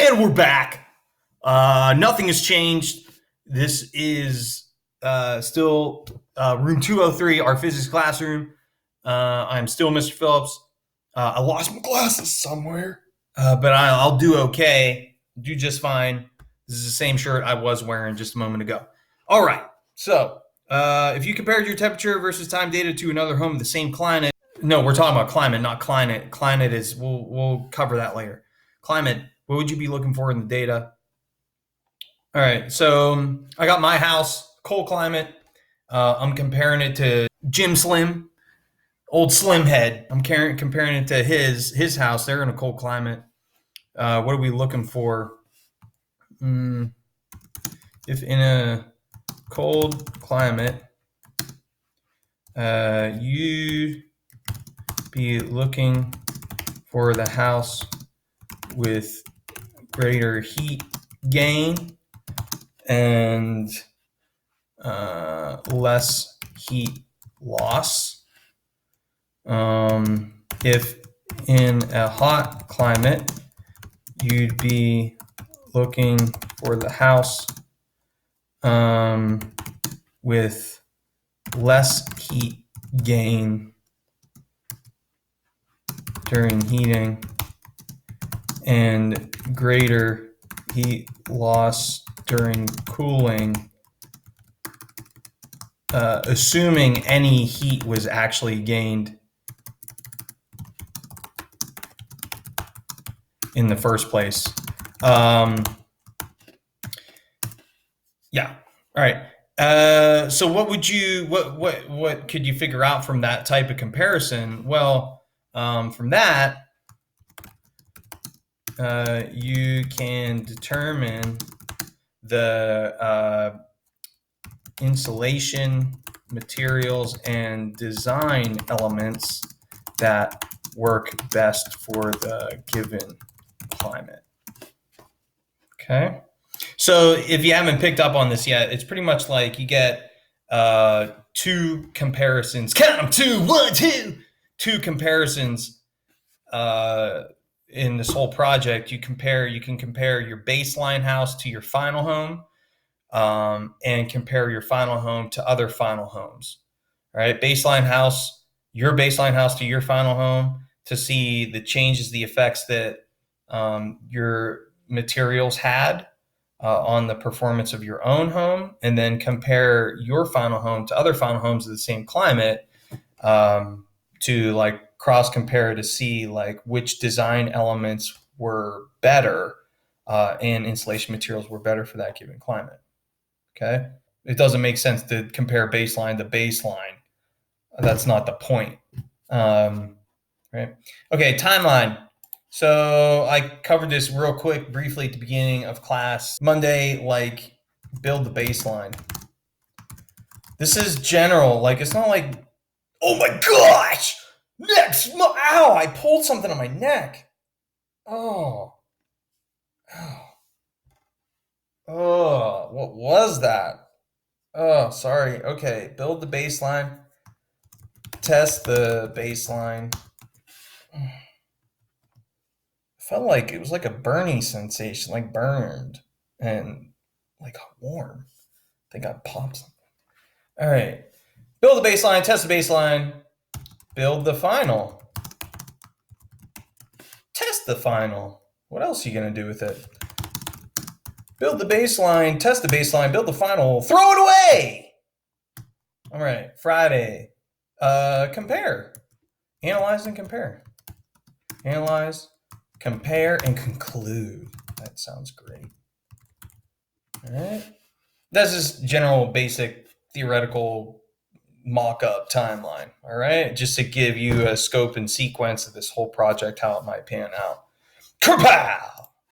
And we're back. Nothing has changed. This is still room 203, our physics classroom. I'm still Mr. Phillips. I lost my glasses somewhere, but I'll do okay. Do just fine. This is the same shirt I was wearing just a moment ago. All right. So if you compared your temperature versus time data to another home of the same climate, no, we're talking about climate, not climate. Climate is, we'll cover that later. Climate, what would you be looking for in the data? All right, so I got my house, cold climate. I'm comparing it to Jim Slim, old Slim Head. I'm comparing it to his house. They're in a cold climate. What are we looking for? If in a cold climate, you be looking for the house with greater heat gain and less heat loss. If in a hot climate, you'd be looking for the house with less heat gain during heating and greater heat loss during cooling, assuming any heat was actually gained in the first place. Yeah. All right. So what would you, what could you figure out from that type of comparison? Well, from that, you can determine the insulation materials and design elements that work best for the given climate. Okay. So if you haven't picked up on this yet, it's pretty much like you get two comparisons. Count them, two, one, two. Two comparisons in this whole project. You can compare your baseline house to your final home, and compare your final home to other final homes. All right, baseline house, your baseline house to your final home, to see the changes, the effects that your materials had on the performance of your own home, and then compare your final home to other final homes of the same climate, to like cross compare to see like which design elements were better and insulation materials were better for that given climate. Okay. It doesn't make sense to compare baseline to baseline. That's not the point. Right. Okay. Timeline. So I covered this real quick, briefly at the beginning of class. Monday, like build the baseline. This is general. Like, it's not like, oh my gosh, ow, I pulled something on my neck. Oh, what was that? Oh, sorry. Okay, build the baseline. Test the baseline. Felt like it was like a burning sensation, like burned and like warm. I think I popped something. All right. Build the baseline, test the baseline, build the final. Test the final. What else are you going to do with it? Build the baseline, test the baseline, build the final, throw it away. All right, Friday. Compare. Analyze and compare. Analyze, compare, and conclude. That sounds great. All right. That's just general basic theoretical mock-up timeline. All right. Just to give you a scope and sequence of this whole project, how it might pan out. Kapow!